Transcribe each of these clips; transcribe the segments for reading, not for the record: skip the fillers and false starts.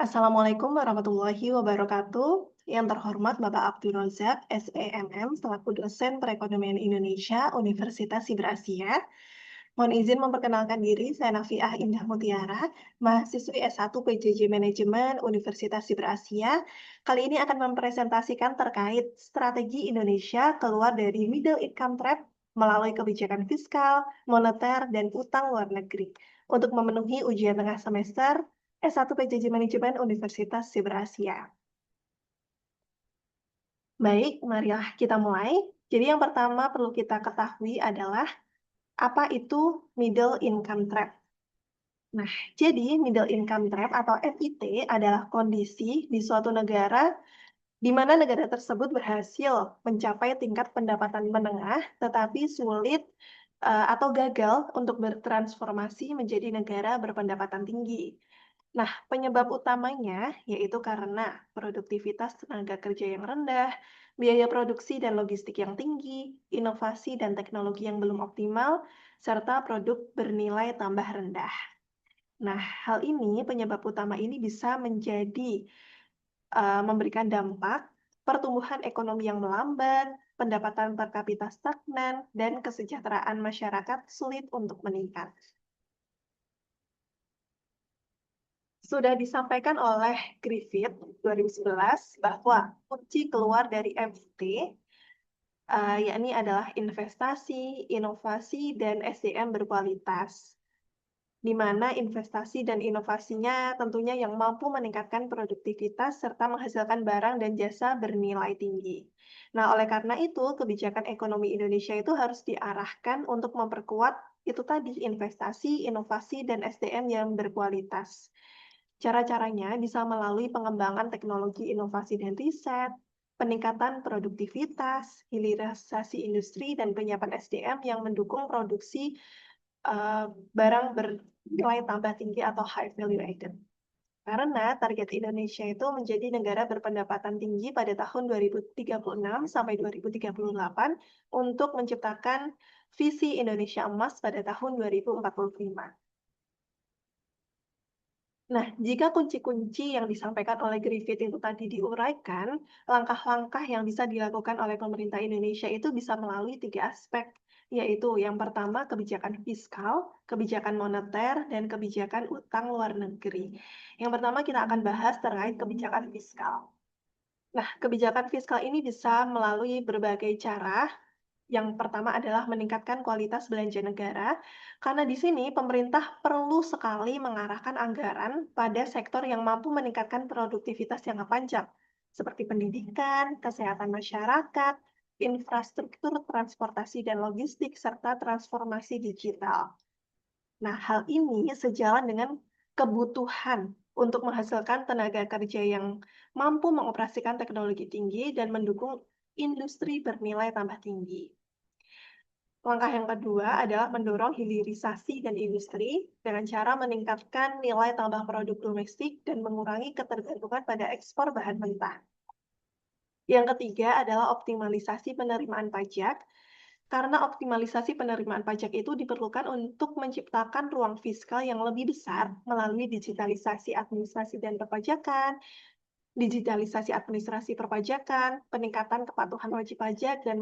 Assalamualaikum warahmatullahi wabarakatuh. Yang terhormat Bapak Abdul Razak, SEMM, selaku dosen perekonomian Indonesia, Universitas Siber Asia. Mohon izin memperkenalkan diri, saya Nafiah Indah Mutiara, mahasiswi S1 PJJ Manajemen Universitas Siber Asia. Kali ini akan mempresentasikan terkait strategi Indonesia keluar dari middle income trap melalui kebijakan fiskal, moneter, dan utang luar negeri untuk memenuhi ujian tengah semester S1 PJJ Manajemen Universitas Siber Asia. Baik, marilah kita mulai. Jadi yang pertama perlu kita ketahui adalah apa itu middle income trap. Nah, jadi middle income trap atau MIT adalah kondisi di suatu negara di mana negara tersebut berhasil mencapai tingkat pendapatan menengah tetapi sulit atau gagal untuk bertransformasi menjadi negara berpendapatan tinggi. Nah, penyebab utamanya yaitu karena produktivitas tenaga kerja yang rendah, biaya produksi dan logistik yang tinggi, inovasi dan teknologi yang belum optimal, serta produk bernilai tambah rendah. Nah, hal ini, penyebab utama ini bisa menjadi memberikan dampak pertumbuhan ekonomi yang melambat, pendapatan per kapita stagnan, dan kesejahteraan masyarakat sulit untuk meningkat. Sudah disampaikan oleh Griffith 2011 bahwa kunci keluar dari MIT yakni adalah investasi, inovasi, dan SDM berkualitas, di mana investasi dan inovasinya tentunya yang mampu meningkatkan produktivitas serta menghasilkan barang dan jasa bernilai tinggi. Nah, oleh karena itu, kebijakan ekonomi Indonesia itu harus diarahkan untuk memperkuat itu tadi investasi, inovasi, dan SDM yang berkualitas. Cara-caranya bisa melalui pengembangan teknologi inovasi dan riset, peningkatan produktivitas, hilirisasi industri, dan penyiapan SDM yang mendukung produksi barang bernilai tambah tinggi atau high value added. Karena target Indonesia itu menjadi negara berpendapatan tinggi pada tahun 2036 sampai 2038 untuk menciptakan visi Indonesia Emas pada tahun 2045. Nah, jika kunci-kunci yang disampaikan oleh Griffith itu tadi diuraikan, langkah-langkah yang bisa dilakukan oleh pemerintah Indonesia itu bisa melalui 3 aspek, yaitu yang pertama kebijakan fiskal, kebijakan moneter, dan kebijakan utang luar negeri. Yang pertama kita akan bahas terkait kebijakan fiskal. Nah, kebijakan fiskal ini bisa melalui berbagai cara. Yang pertama adalah meningkatkan kualitas belanja negara, karena di sini pemerintah perlu sekali mengarahkan anggaran pada sektor yang mampu meningkatkan produktivitas jangka panjang, seperti pendidikan, kesehatan masyarakat, infrastruktur transportasi dan logistik, serta transformasi digital. Nah, hal ini sejalan dengan kebutuhan untuk menghasilkan tenaga kerja yang mampu mengoperasikan teknologi tinggi dan mendukung industri bernilai tambah tinggi. Langkah yang kedua adalah mendorong hilirisasi dan industri dengan cara meningkatkan nilai tambah produk domestik dan mengurangi ketergantungan pada ekspor bahan mentah. Yang ketiga adalah optimalisasi penerimaan pajak, karena optimalisasi penerimaan pajak itu diperlukan untuk menciptakan ruang fiskal yang lebih besar melalui digitalisasi administrasi dan perpajakan, digitalisasi administrasi perpajakan, peningkatan kepatuhan wajib pajak, dan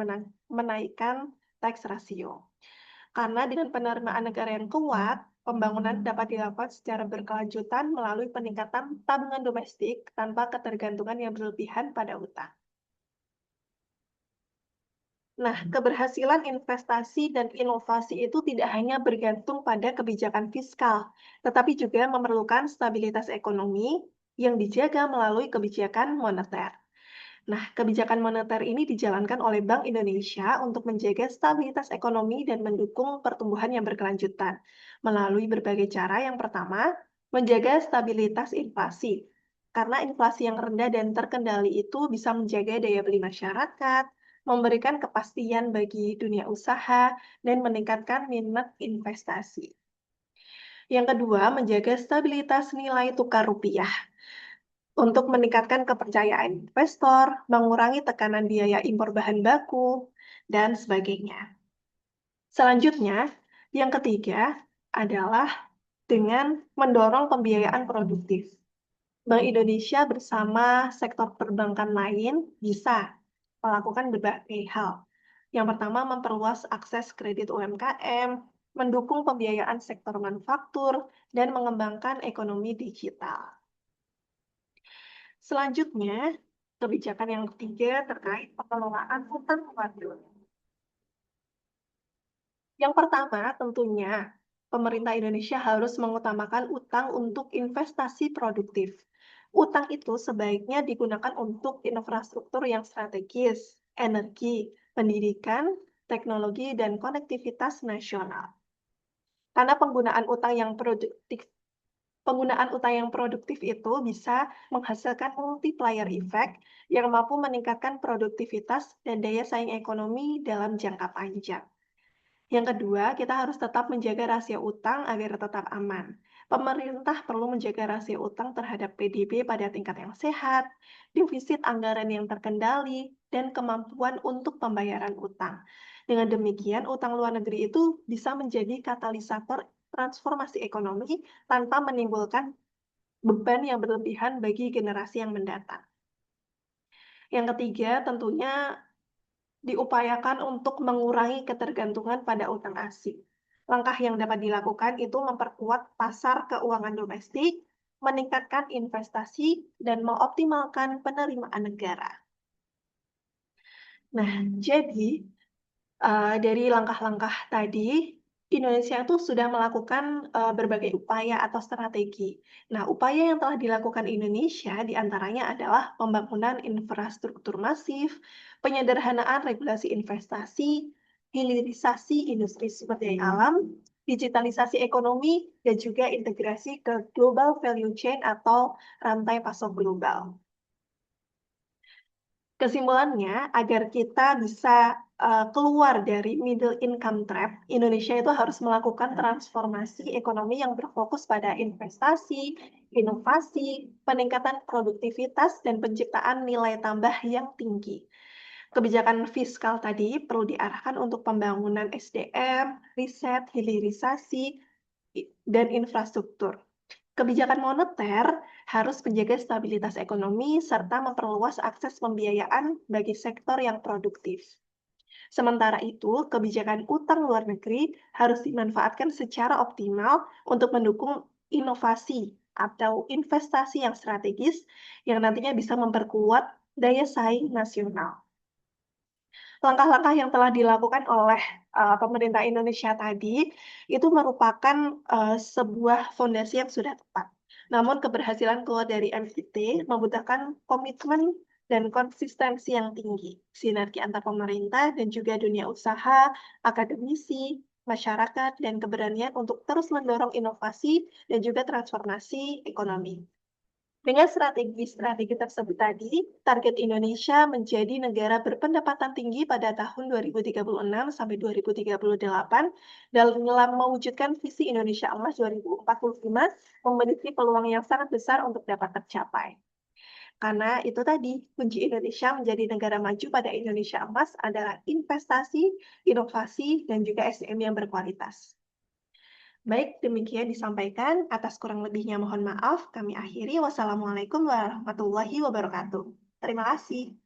menaikkan tax ratio. Karena dengan penerimaan negara yang kuat, pembangunan dapat dilakukan secara berkelanjutan melalui peningkatan tabungan domestik tanpa ketergantungan yang berlebihan pada utang. Nah, keberhasilan investasi dan inovasi itu tidak hanya bergantung pada kebijakan fiskal, tetapi juga memerlukan stabilitas ekonomi yang dijaga melalui kebijakan moneter. Nah, kebijakan moneter ini dijalankan oleh Bank Indonesia untuk menjaga stabilitas ekonomi dan mendukung pertumbuhan yang berkelanjutan melalui berbagai cara. Yang pertama, menjaga stabilitas inflasi. Karena inflasi yang rendah dan terkendali itu bisa menjaga daya beli masyarakat, memberikan kepastian bagi dunia usaha, dan meningkatkan minat investasi. Yang kedua, menjaga stabilitas nilai tukar rupiah untuk meningkatkan kepercayaan investor, mengurangi tekanan biaya impor bahan baku, dan sebagainya. Selanjutnya, yang ketiga adalah dengan mendorong pembiayaan produktif. Bank Indonesia bersama sektor perbankan lain bisa melakukan berbagai hal. Yang pertama, memperluas akses kredit UMKM, mendukung pembiayaan sektor manufaktur, dan mengembangkan ekonomi digital. Selanjutnya, kebijakan yang ketiga terkait pengelolaan utang luar negeri. Yang pertama, tentunya pemerintah Indonesia harus mengutamakan utang untuk investasi produktif. Utang itu sebaiknya digunakan untuk infrastruktur yang strategis, energi, pendidikan, teknologi, dan konektivitas nasional. Karena penggunaan utang yang produktif itu bisa menghasilkan multiplier effect yang mampu meningkatkan produktivitas dan daya saing ekonomi dalam jangka panjang. Yang kedua, kita harus tetap menjaga rasio utang agar tetap aman. Pemerintah perlu menjaga rasio utang terhadap PDB pada tingkat yang sehat, defisit anggaran yang terkendali, dan kemampuan untuk pembayaran utang. Dengan demikian, utang luar negeri itu bisa menjadi katalisator transformasi ekonomi tanpa menimbulkan beban yang berlebihan bagi generasi yang mendatang. Yang ketiga, tentunya diupayakan untuk mengurangi ketergantungan pada utang asing. Langkah yang dapat dilakukan itu memperkuat pasar keuangan domestik, meningkatkan investasi, dan mengoptimalkan penerimaan negara. Nah, jadi dari langkah-langkah tadi, Indonesia itu sudah melakukan berbagai upaya atau strategi. Nah, upaya yang telah dilakukan Indonesia diantaranya adalah pembangunan infrastruktur masif, penyederhanaan regulasi investasi, hilirisasi industri sumber daya alam, digitalisasi ekonomi, dan juga integrasi ke global value chain atau rantai pasok global. Kesimpulannya, agar kita bisa keluar dari middle income trap, Indonesia itu harus melakukan transformasi ekonomi yang berfokus pada investasi, inovasi, peningkatan produktivitas, dan penciptaan nilai tambah yang tinggi. Kebijakan fiskal tadi perlu diarahkan untuk pembangunan SDM, riset, hilirisasi, dan infrastruktur. Kebijakan moneter harus menjaga stabilitas ekonomi serta memperluas akses pembiayaan bagi sektor yang produktif. Sementara itu, kebijakan utang luar negeri harus dimanfaatkan secara optimal untuk mendukung inovasi atau investasi yang strategis yang nantinya bisa memperkuat daya saing nasional. Langkah-langkah yang telah dilakukan oleh pemerintah Indonesia tadi itu merupakan sebuah fondasi yang sudah tepat. Namun keberhasilan keluar dari MIT membutuhkan komitmen dan konsistensi yang tinggi, sinergi antar pemerintah dan juga dunia usaha, akademisi, masyarakat, dan keberanian untuk terus mendorong inovasi dan juga transformasi ekonomi. Dengan strategi-strategi tersebut tadi, target Indonesia menjadi negara berpendapatan tinggi pada tahun 2036 sampai 2038 dalam mewujudkan visi Indonesia Emas 2045 memiliki peluang yang sangat besar untuk dapat tercapai. Karena itu tadi, kunci Indonesia menjadi negara maju pada Indonesia Emas adalah investasi, inovasi, dan juga SDM yang berkualitas. Baik, demikian disampaikan. Atas kurang lebihnya mohon maaf. Kami akhiri. Wassalamualaikum warahmatullahi wabarakatuh. Terima kasih.